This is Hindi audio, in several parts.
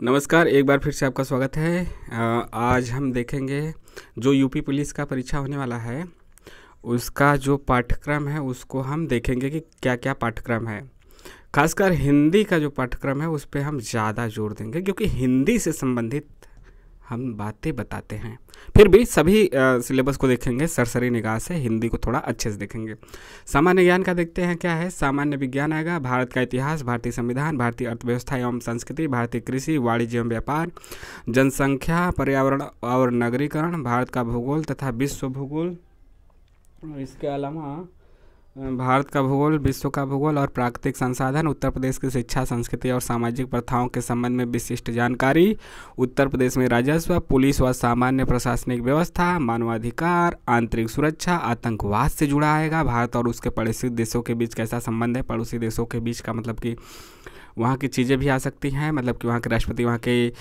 नमस्कार, एक बार फिर से आपका स्वागत है। आज हम देखेंगे जो यूपी पुलिस का परीक्षा होने वाला है उसका जो पाठ्यक्रम है उसको हम देखेंगे कि क्या क्या पाठ्यक्रम है। खासकर हिंदी का जो पाठ्यक्रम है उस पे हम ज़्यादा जोर देंगे क्योंकि हिंदी से संबंधित हम बातें बताते हैं। फिर भी सभी सिलेबस को देखेंगे सरसरी निगाह से, हिंदी को थोड़ा अच्छे से देखेंगे। सामान्य ज्ञान का देखते हैं क्या है। सामान्य विज्ञान आएगा, भारत का इतिहास, भारतीय संविधान, भारतीय अर्थव्यवस्था एवं संस्कृति, भारतीय कृषि, वाणिज्य एवं व्यापार, जनसंख्या, पर्यावरण और नगरीकरण, भारत का भूगोल तथा विश्व भूगोल, इसके अलावा भारत का भूगोल, विश्व का भूगोल और प्राकृतिक संसाधन, उत्तर प्रदेश की शिक्षा, संस्कृति और सामाजिक प्रथाओं के संबंध में विशिष्ट जानकारी, उत्तर प्रदेश में राजस्व, पुलिस व सामान्य प्रशासनिक व्यवस्था, मानवाधिकार, आंतरिक सुरक्षा, आतंकवाद से जुड़ा आएगा। भारत और उसके पड़ोसी देशों के बीच कैसा संबंध है। पड़ोसी देशों के बीच का मतलब कि वहाँ की चीज़ें भी आ सकती हैं, मतलब कि वहाँ के राष्ट्रपति, वहाँ के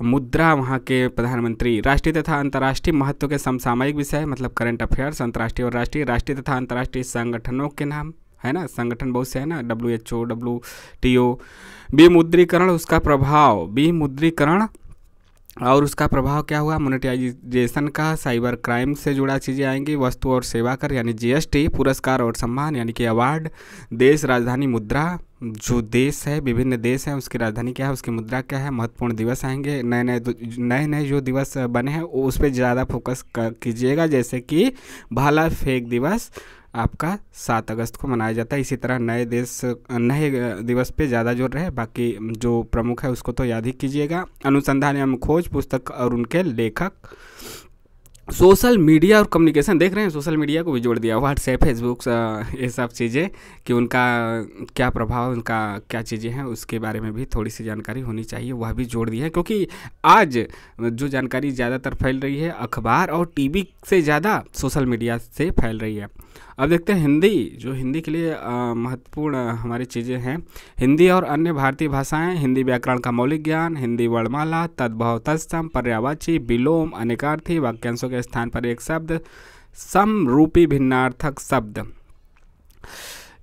मुद्रा, वहाँ के प्रधानमंत्री, राष्ट्रीय तथा अंतर्राष्ट्रीय महत्व के समसामयिक विषय मतलब करंट अफेयर्स, अंतर्राष्ट्रीय और राष्ट्रीय तथा अंतर्राष्ट्रीय संगठनों के नाम है ना, संगठन बहुत से है ना, WHO, WTO, विमुद्रीकरण, उसका प्रभाव, विमुद्रीकरण और उसका प्रभाव क्या हुआ, मोनेटाइजेशन का, साइबर क्राइम से जुड़ा चीज़ें आएंगी, वस्तु और सेवा कर यानी GST, पुरस्कार और सम्मान यानी कि अवार्ड, देश राजधानी मुद्रा, जो देश है, विभिन्न देश हैं उसकी राजधानी क्या है, उसकी मुद्रा क्या है, महत्वपूर्ण दिवस आएंगे, नए नए जो दिवस बने हैं उस पर ज़्यादा फोकस कीजिएगा, जैसे कि भाला फेंक दिवस आपका 7 अगस्त को मनाया जाता है। इसी तरह नए दिवस पे ज़्यादा जोर रहे, बाकी जो प्रमुख है उसको तो याद ही कीजिएगा। अनुसंधान एवं खोज, पुस्तक और उनके लेखक, सोशल मीडिया और कम्युनिकेशन, देख रहे हैं सोशल मीडिया को भी जोड़ दिया, व्हाट्सएप, फेसबुक, ये सब चीज़ें कि उनका क्या प्रभाव, उनका क्या चीज़ें हैं उसके बारे में भी थोड़ी सी जानकारी होनी चाहिए, वह भी जोड़ दिया है। क्योंकि आज जो जानकारी ज़्यादातर फैल रही है अखबार और टीवी से ज़्यादा सोशल मीडिया से फैल रही है। अब देखते हैं हिंदी, जो हिंदी के लिए महत्वपूर्ण हमारी चीज़ें हैं। हिंदी और अन्य भारतीय भाषाएं, हिंदी व्याकरण का मौलिक ज्ञान, हिंदी वर्णमाला, तद्भव, तत्सम, पर्यायवाची, विलोम, अनेकार्थी, वाक्यांशों के स्थान पर एक शब्द, समरूपी भिन्नार्थक शब्द।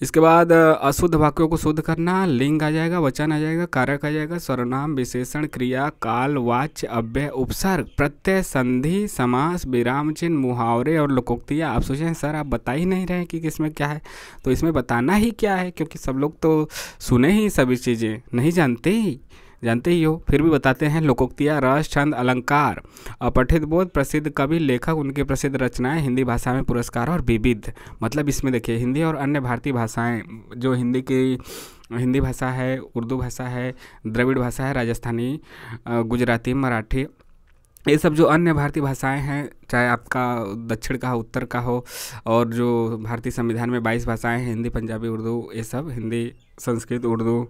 इसके बाद अशुद्ध वाक्यों को शुद्ध करना, लिंग आ जाएगा, वचन आ जाएगा, कारक आ जाएगा, सर्वनाम, विशेषण, क्रिया, काल, वाच्य, अव्यय, उपसर्ग, प्रत्यय, संधि, समास, विराम चिन्ह, मुहावरे और लोकोक्तियाँ। आप सोचें सर आप बता ही नहीं रहे कि किसमें क्या है, तो इसमें बताना ही क्या है, क्योंकि सब लोग तो सुने ही सभी चीज़ें, नहीं जानते ही हो, फिर भी बताते हैं। लोकोक्तियाँ, रस, छंद, अलंकार, अपठित बोध, प्रसिद्ध कवि, लेखक, उनकी प्रसिद्ध रचनाएं, हिंदी भाषा में पुरस्कार और विविध। मतलब इसमें देखिए हिंदी और अन्य भारतीय भाषाएं, जो हिंदी भाषा है, उर्दू भाषा है, द्रविड़ भाषा है, राजस्थानी, गुजराती, मराठी, ये सब जो अन्य भारतीय भाषाएं हैं, चाहे आपका दक्षिण का हो, उत्तर का हो, और जो भारतीय संविधान में 22 भाषाएं हैं, हिंदी, पंजाबी, उर्दू, ये सब हिंदी, संस्कृत, उर्दू,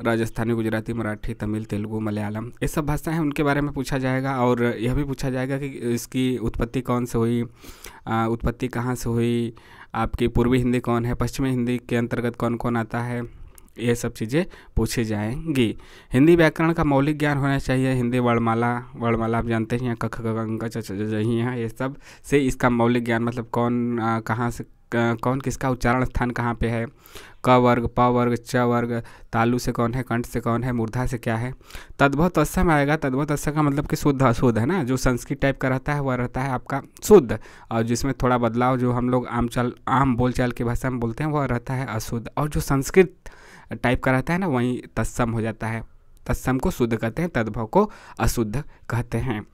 राजस्थानी, गुजराती, मराठी, तमिल, तेलुगु, मलयालम, ये सब भाषाएं हैं, उनके बारे में पूछा जाएगा। और यह भी पूछा जाएगा कि इसकी उत्पत्ति कौन से हुई, उत्पत्ति कहाँ से हुई, आपकी पूर्वी हिंदी कौन है, पश्चिमी हिंदी के अंतर्गत कौन कौन आता है, ये सब चीज़ें पूछी जाएंगी। हिंदी व्याकरण का मौलिक ज्ञान होना चाहिए। हिंदी वर्णमाला आप जानते हैं, क ख ग घ च छ ज ही हैं, ये सब से इसका मौलिक ज्ञान मतलब कौन कहाँ से कौन किसका उच्चारण स्थान कहाँ पे है, क वर्ग, प वर्ग, च वर्ग, तालु से कौन है, कंठ से कौन है, मूर्धा से क्या है। तद्भव तत्सम आएगा। तद्भव तत्सम का मतलब कि शुद्ध अशुद्ध है ना, जो संस्कृत टाइप का रहता है वह रहता है आपका शुद्ध, और जिसमें थोड़ा बदलाव जो हम लोग आम बोलचाल की भाषा में बोलते हैं वह रहता है अशुद्ध, और जो संस्कृत टाइप का रहता है ना वहीं तत्सम हो जाता है। तत्सम को शुद्ध कहते हैं, तद्भव को अशुद्ध कहते हैं।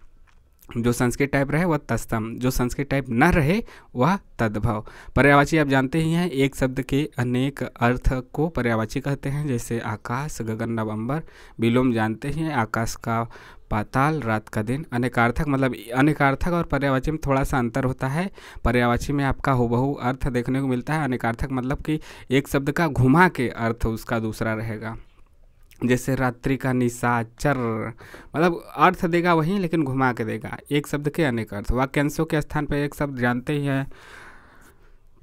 जो संस्कृत टाइप रहे वह तत्सम, जो संस्कृत टाइप न रहे वह तद्भव। पर्यायवाची आप जानते ही हैं, एक शब्द के अनेक अर्थ को पर्यायवाची कहते हैं, जैसे आकाश, गगन, नभ, अंबर। विलोम जानते ही हैं, आकाश का पाताल, रात का दिन। अनेकार्थक मतलब अनेकार्थक और पर्यायवाची में थोड़ा सा अंतर होता है। पर्यायवाची में आपका हुबहू अर्थ देखने को मिलता है, अनेकार्थक मतलब कि एक शब्द का घुमा के अर्थ उसका दूसरा रहेगा। जैसे रात्रि का निशाचर, मतलब अर्थ देगा वही लेकिन घुमा के देगा, एक शब्द के अनेक अर्थ। वाक्यांशों के स्थान पर एक शब्द जानते ही हैं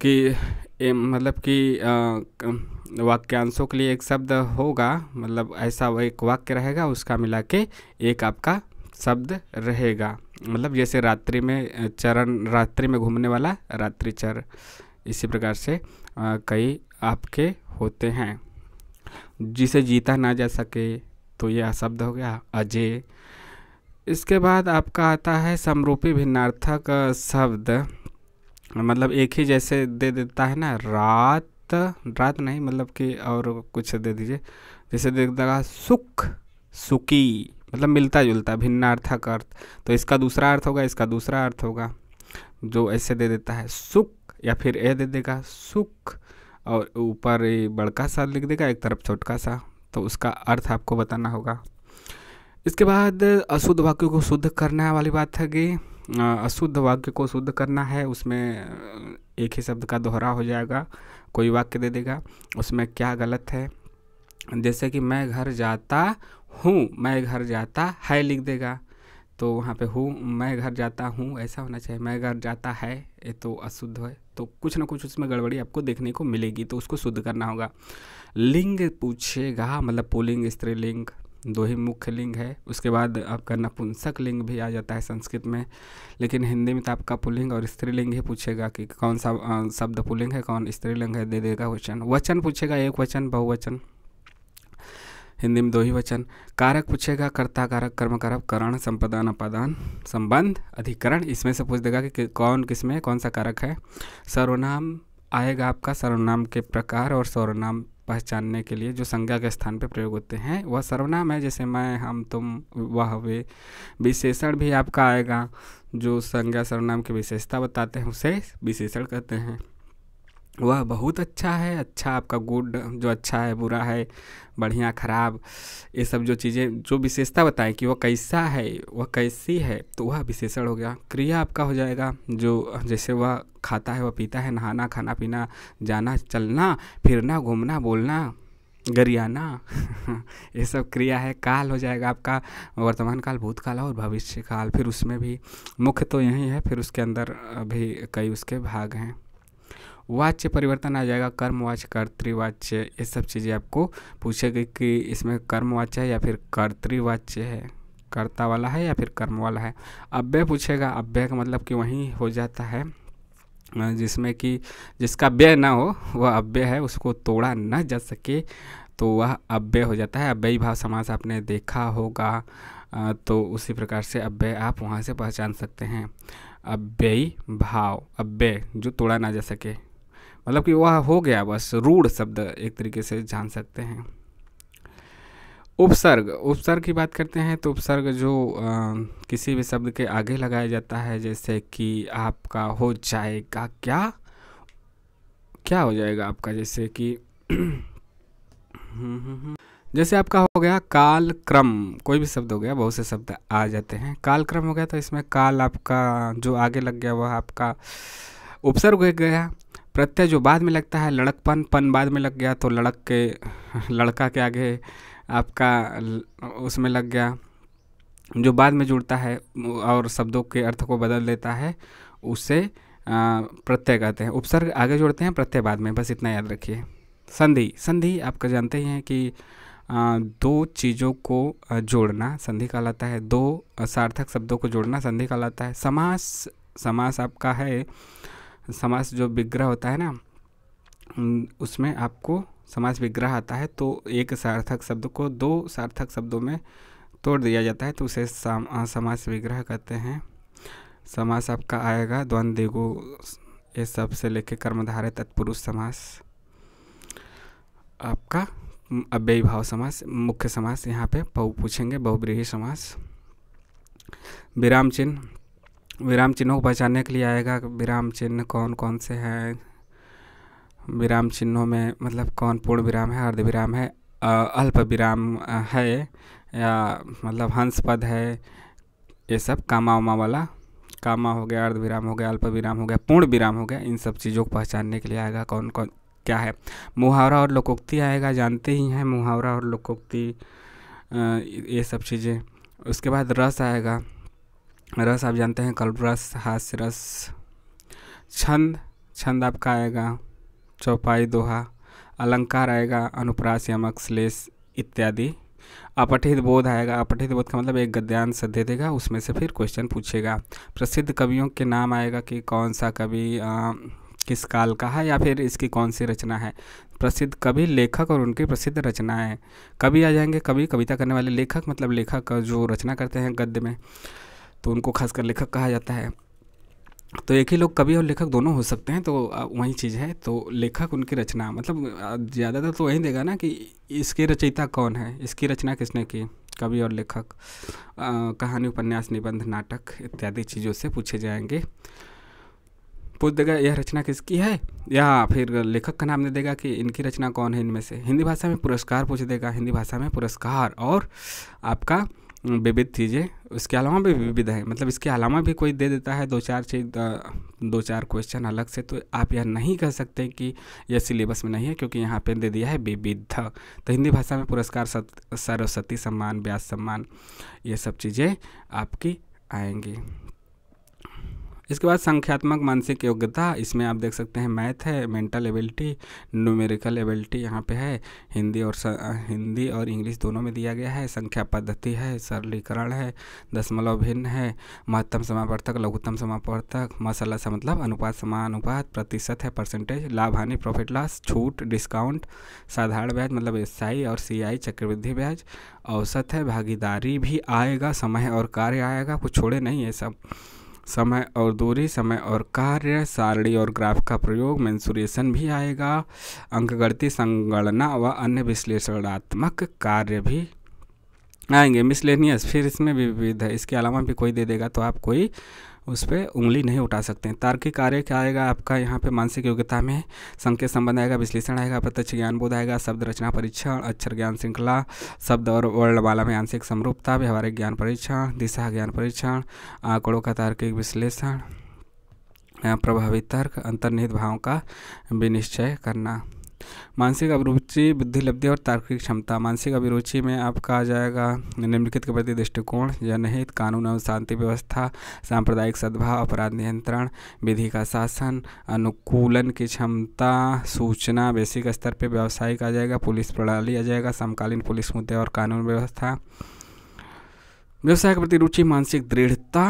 कि मतलब कि वाक्यांशों के लिए एक शब्द होगा, मतलब ऐसा एक वाक्य रहेगा उसका मिला के एक आपका शब्द रहेगा। मतलब जैसे रात्रि में चरण, रात्रि में घूमने वाला रात्रिचर, इसी प्रकार से कई आपके होते हैं। जिसे जीता ना जा सके, तो यह शब्द हो गया अजय। इसके बाद आपका आता है समरूपी भिन्नार्थक शब्द, मतलब एक ही जैसे दे देता है ना, रात, रात नहीं मतलब कि और कुछ दे दीजिए, जैसे दे देगा सुख, सुखी, मतलब मिलता जुलता भिन्नार्थक अर्थ। तो इसका दूसरा अर्थ होगा, इसका दूसरा अर्थ होगा, जो ऐसे दे देता है सुख, या फिर ए दे देगा सुख और ऊपर बड़का सा लिख देगा, एक तरफ छोटका सा, तो उसका अर्थ आपको बताना होगा। इसके बाद अशुद्ध वाक्य को शुद्ध करने वाली बात है कि अशुद्ध वाक्य को शुद्ध करना है, उसमें एक ही शब्द का दोहरा हो जाएगा, कोई वाक्य दे देगा, उसमें क्या गलत है, जैसे कि मैं घर जाता हूँ, मैं घर जाता है लिख देगा, तो वहाँ पे हूँ, मैं घर जाता हूँ ऐसा होना चाहिए, मैं घर जाता है, ये तो अशुद्ध है, तो कुछ ना कुछ उसमें गड़बड़ी आपको देखने को मिलेगी, तो उसको शुद्ध करना होगा। लिंग पूछेगा, मतलब पुल्लिंग स्त्रीलिंग, दो ही मुख्य लिंग है। उसके बाद आपका नपुंसक लिंग भी आ जाता है संस्कृत में, लेकिन हिंदी में तो आपका पुल्लिंग और स्त्रीलिंग ही पूछेगा कि कौन सा शब्द पुल्लिंग है, कौन स्त्रीलिंग है, दे देगा वचन। वचन पूछेगा, एक वचन, बहुवचन, हिंदी में दो ही वचन। कारक पूछेगा, कर्ता कारक कर्म कारक करण संपदान अपादान संबंध अधिकरण, इसमें से पूछ देगा कि कौन किसमें कौन सा कारक है। सर्वनाम आएगा आपका, सर्वनाम के प्रकार और सर्वनाम पहचानने के लिए जो संज्ञा के स्थान पे प्रयोग होते हैं वह सर्वनाम है, जैसे मैं, हम, तुम, वह, वे। विशेषण भी आपका आएगा, जो संज्ञा सर्वनाम की विशेषता बताते हैं उसे विशेषण कहते हैं। वह बहुत अच्छा है, अच्छा आपका गुड, जो अच्छा है, बुरा है, बढ़िया, खराब, ये सब जो चीज़ें जो विशेषता बताएं कि वह कैसा है, वह कैसी है, तो वह विशेषण हो गया। क्रिया आपका हो जाएगा, जो जैसे वह खाता है, वह पीता है, नहाना, खाना पीना, जाना, चलना, फिरना, घूमना, बोलना, गरियाना ये सब क्रिया है। काल हो जाएगा आपका वर्तमान काल, भूतकाल और भविष्य काल, फिर उसमें भी मुख्य तो यही है, फिर उसके अंदर भी कई उसके भाग हैं। वाच्य परिवर्तन आ जाएगा, कर्मवाच्य, कर्तृवाच्य, ये सब चीज़ें आपको पूछेगी कि इसमें कर्मवाच्य है या फिर कर्तृवाच्य है, कर्ता वाला है या फिर कर्म वाला है। अव्यय पूछेगा, अव्यय का मतलब कि वहीं हो जाता है जिसमें कि जिसका व्यय ना हो वह अव्यय है, उसको तोड़ा न जा सके तो वह अव्यय हो जाता है। अव्ययी भाव समास आपने देखा होगा, तो उसी प्रकार से अव्यय आप वहाँ से पहचान सकते हैं। अव्ययी भाव, अव्यय जो तोड़ा ना जा सके, मतलब कि वह हो गया बस, रूढ़ शब्द एक तरीके से जान सकते हैं। उपसर्ग, उपसर्ग की बात करते हैं तो उपसर्ग जो किसी भी शब्द के आगे लगाया जाता है, जैसे कि आपका हो जाएगा, क्या क्या हो जाएगा आपका, जैसे कि जैसे आपका हो गया काल क्रम, कोई भी शब्द हो गया, बहुत से शब्द आ जाते हैं, काल क्रम हो गया, तो इसमें काल आपका जो आगे लग गया वह आपका उपसर्ग हो गया। प्रत्यय जो बाद में लगता है, लड़कपन, पन बाद में लग गया तो लड़क के, लड़का के आगे आपका उसमें लग गया, जो बाद में जुड़ता है और शब्दों के अर्थ को बदल देता है उसे प्रत्यय कहते हैं। उपसर्ग आगे जोड़ते हैं, प्रत्यय बाद में, बस इतना याद रखिए। संधि, संधि आपका जानते ही हैं कि दो चीज़ों को जोड़ना संधि कहलाता है, दो सार्थक शब्दों को जोड़ना संधि कहलाता है। समास, समास आपका है, समास जो विग्रह होता है ना, उसमें आपको समास विग्रह आता है, तो एक सार्थक शब्द को दो सार्थक शब्दों में तोड़ दिया जाता है, तो उसे समास विग्रह कहते हैं। समास आपका आएगा द्वंद्व, द्विगु, ये सब से लेके कर्मधारय तत्पुरुष समास। आपका अव्ययी भाव समास, मुख्य समास यहाँ पे पूछेंगे, बहुब्रीहि समास। विराम चिन्ह, विराम चिन्हों को पहचानने के लिए आएगा, विराम चिन्ह कौन कौन से हैं, विराम चिन्हों में मतलब कौन पूर्ण विराम है, अर्ध विराम है, अल्प विराम है, या मतलब हंस पद है, ये सब कामा उमा वाला, कामा हो गया, अर्ध विराम हो गया, अल्प विराम हो गया, पूर्ण विराम हो गया, इन सब चीज़ों को पहचानने के लिए आएगा कौन कौन क्या है। मुहावरा और लोकोक्ति आएगा, जानते ही हैं मुहावरा और लोकोक्ति, ये सब चीज़ें। उसके बाद रस आएगा, रस आप जानते हैं, कल्प रस, हास्य रस। छंद, छंद आपका आएगा चौपाई, दोहा। अलंकार आएगा अनुप्रास, यमक, श्लेष इत्यादि। अपठित बोध आएगा, अपठित बोध का मतलब एक गद्यांश दे देगा, उसमें से फिर क्वेश्चन पूछेगा। प्रसिद्ध कवियों के नाम आएगा कि कौन सा कवि किस काल का है या फिर इसकी कौन सी रचना है। प्रसिद्ध कवि, लेखक और उनकी प्रसिद्ध रचनाएं। कवि आ जाएंगे, कवि कविता करने वाले, लेखक मतलब लेखक जो रचना करते हैं गद्य में, तो उनको खासकर लेखक कहा जाता है। तो एक ही लोग कवि और लेखक दोनों हो सकते हैं, तो वही चीज़ है। तो लेखक उनकी रचना, मतलब ज़्यादातर तो वही देगा ना कि इसके रचयिता कौन है, इसकी रचना किसने की, कवि और लेखक। कहानी, उपन्यास, निबंध, नाटक इत्यादि चीज़ों से पूछे जाएंगे। पूछ देगा यह रचना किसकी है, या फिर लेखक का नाम दे देगा कि इनकी रचना कौन है इनमें से। हिंदी भाषा में पुरस्कार पूछ देगा, हिंदी भाषा में पुरस्कार और आपका विविध चीज़ें, उसके अलावा भी विविध है, मतलब इसके अलावा भी कोई दे देता है 2-4 चीज़, 2-4 क्वेश्चन अलग से, तो आप यह नहीं कह सकते कि यह सिलेबस में नहीं है, क्योंकि यहाँ पे दे दिया है विविध। तो हिंदी भाषा में पुरस्कार, सरस्वती सम्मान, व्यास सम्मान, ये सब चीज़ें आपकी आएंगी। इसके बाद संख्यात्मक मानसिक योग्यता, इसमें आप देख सकते हैं मैथ है, मेंटल एबिलिटी, न्यूमेरिकल एबिलिटी यहाँ पे है, हिंदी और इंग्लिश दोनों में दिया गया है। संख्या पद्धति है, सरलीकरण है, दशमलव भिन्न है, महत्तम समापर्थक, लघुत्तम समापर्थक, मसाला सा मतलब अनुपात, समानुपात, प्रतिशत है, परसेंटेज, लाभ हानि, प्रॉफिट लॉस, छूट, डिस्काउंट, साधारण ब्याज मतलब SI और CI, चक्रवृद्धि ब्याज, औसत है, भागीदारी भी आएगा, समय और कार्य आएगा, कुछ छोड़े नहीं है सब, समय और दूरी, समय और कार्य, सारणी और ग्राफ का प्रयोग, मेंसुरेशन भी आएगा, अंकगणित, संगणना व अन्य विश्लेषणात्मक कार्य भी आएंगे। मिसलेनियस फिर इसमें विविध है, इसके अलावा भी कोई दे देगा तो आप कोई उस पर उंगली नहीं उठा सकते हैं। तार्किक कार्य क्या आएगा आपका यहाँ पे मानसिक योग्यता में, संकेत संबंध आएगा, विश्लेषण आएगा, प्रत्यक्ष ज्ञान बोध आएगा, शब्द रचना परीक्षण, अक्षर ज्ञान श्रृंखला, शब्द और वर्णमाला में आंशिक समरूपता, व्यवहारिक ज्ञान परीक्षण, दिशा ज्ञान परीक्षण, आंकड़ों का तार्किक विश्लेषण, प्रभावी तर्क, अंतर्निहित भावों का विनिश्चय करना। मानसिक अभिरुचि, बुद्धि लब्धि और तार्किक क्षमता। मानसिक अभिरुचि में आपका आ जाएगा निम्नलिखित के प्रति दृष्टिकोण, जनहित, कानून एवं शांति व्यवस्था, सांप्रदायिक सद्भाव, अपराध नियंत्रण, विधि का शासन, अनुकूलन की क्षमता, सूचना बेसिक स्तर पे, व्यावसायिक आ जाएगा, पुलिस प्रणाली आ जाएगा, समकालीन पुलिस मुद्दे और कानून व्यवस्था, व्यवसाय के प्रति रुचि, मानसिक दृढ़ता,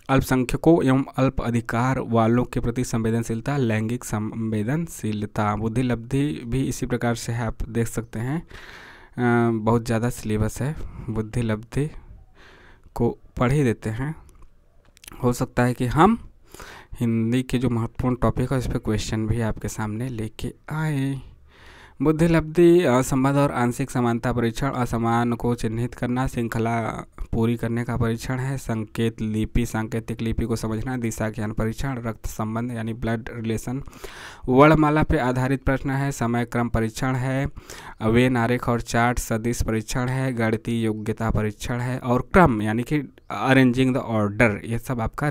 अल्पसंख्यकों एवं अल्प अधिकार वालों के प्रति संवेदनशीलता, लैंगिक संवेदनशीलता। बुद्धि लब्धि भी इसी प्रकार से है, आप देख सकते हैं बहुत ज़्यादा सिलेबस है, बुद्धि लब्धि को पढ़ ही देते हैं। हो सकता है कि हम हिंदी के जो महत्वपूर्ण टॉपिक है उस पर क्वेश्चन भी आपके सामने लेके आए। बुद्धि लब्धि, संबंध और आंशिक समानता परीक्षण, असमान को चिन्हित करना, श्रृंखला पूरी करने का परीक्षण है, संकेत लिपि, सांकेतिक लिपि को समझना, दिशा ज्ञान परीक्षण, रक्त संबंध यानी ब्लड रिलेशन, वर्णमाला पे आधारित प्रश्न है, समय क्रम परीक्षण है, वेन आरेख और चार्ट सदिश परीक्षण है, गणितीय योग्यता परीक्षण है, और क्रम यानी कि अरेंजिंग द ऑर्डर, ये सब आपका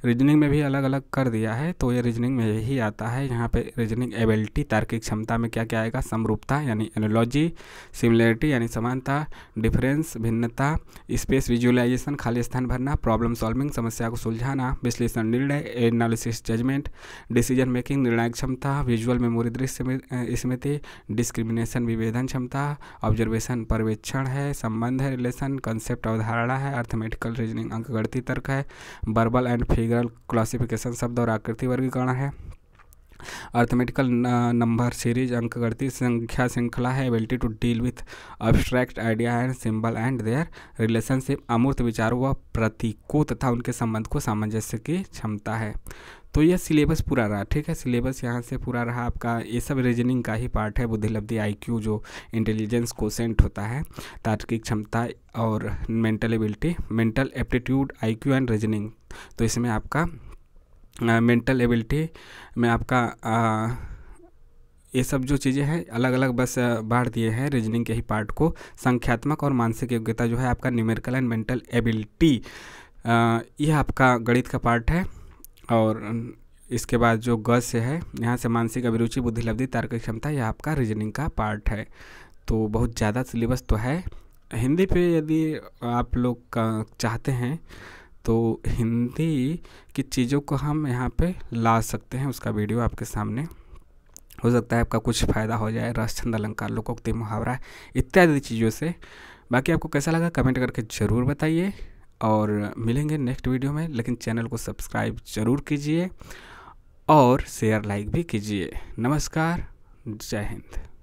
रीजनिंग में भी अलग अलग कर दिया है, तो ये रीजनिंग में यही आता है। यहाँ पे रीजनिंग एबिलिटी, तार्किक क्षमता में क्या क्या आएगा, समरूपता यानी एनालॉजी, सिमिलरिटी यानी समानता, डिफरेंस भिन्नता, स्पेस विजुअलाइजेशन खाली स्थान भरना, प्रॉब्लम सॉल्विंग समस्या को सुलझाना, विश्लेषण निर्णय एनालिसिस जजमेंट, डिसीजन मेकिंग निर्णायक क्षमता, विजुअल मेमोरी दृश्य स्मृति, डिस्क्रिमिनेशन विभेदन क्षमता, ऑब्जर्वेशन पर्यवेक्षण है, संबंध है रिलेशन, कंसेप्ट अवधारणा है, अर्थमेटिकल रीजनिंग अंकगणितीय तर्क है, वर्बल एंड फिगर क्लासिफिकेशन शब्द और आकृति वर्गीकरण है, अर्थमेटिकल नंबर सीरीज अंकगणितीय संख्या श्रृंखला है, ability to deal with abstract idea and symbol and their relationship, अमूर्त विचारों व प्रतीकों तथा उनके संबंध को सामंजस्य की क्षमता है। तो यह सिलेबस पूरा रहा, ठीक है, सिलेबस यहाँ से पूरा रहा आपका। ये सब रीजनिंग का ही पार्ट है। बुद्धि लब्धि IQ जो इंटेलिजेंस कोसेंट होता है, तार्किक क्षमता और mental ability, mental aptitude IQ and reasoning. तो इसमें आपका मेंटल एबिलिटी में आपका ये सब जो चीज़ें हैं अलग अलग बस बांट दिए हैं रीजनिंग के ही पार्ट को। संख्यात्मक और मानसिक योग्यता जो है आपका न्यूमेरिकल एंड मेंटल एबिलिटी, यह आपका गणित का पार्ट है। और इसके बाद जो ग से है, यहाँ से मानसिक अभिरुचि, बुद्धि लब्धि, तार्किक क्षमता, यह आपका रीजनिंग का पार्ट है। तो बहुत ज़्यादा सिलेबस तो है। हिंदी पे यदि आप लोग चाहते हैं तो हिंदी की चीज़ों को हम यहाँ पे ला सकते हैं, उसका वीडियो आपके सामने। हो सकता है आपका कुछ फ़ायदा हो जाए, रस छंद अलंकार लोकोक्ति मुहावरा इत्यादि चीज़ों से। बाकी आपको कैसा लगा कमेंट करके ज़रूर बताइए, और मिलेंगे नेक्स्ट वीडियो में। लेकिन चैनल को सब्सक्राइब ज़रूर कीजिए और शेयर लाइक भी कीजिए। नमस्कार, जय हिंद।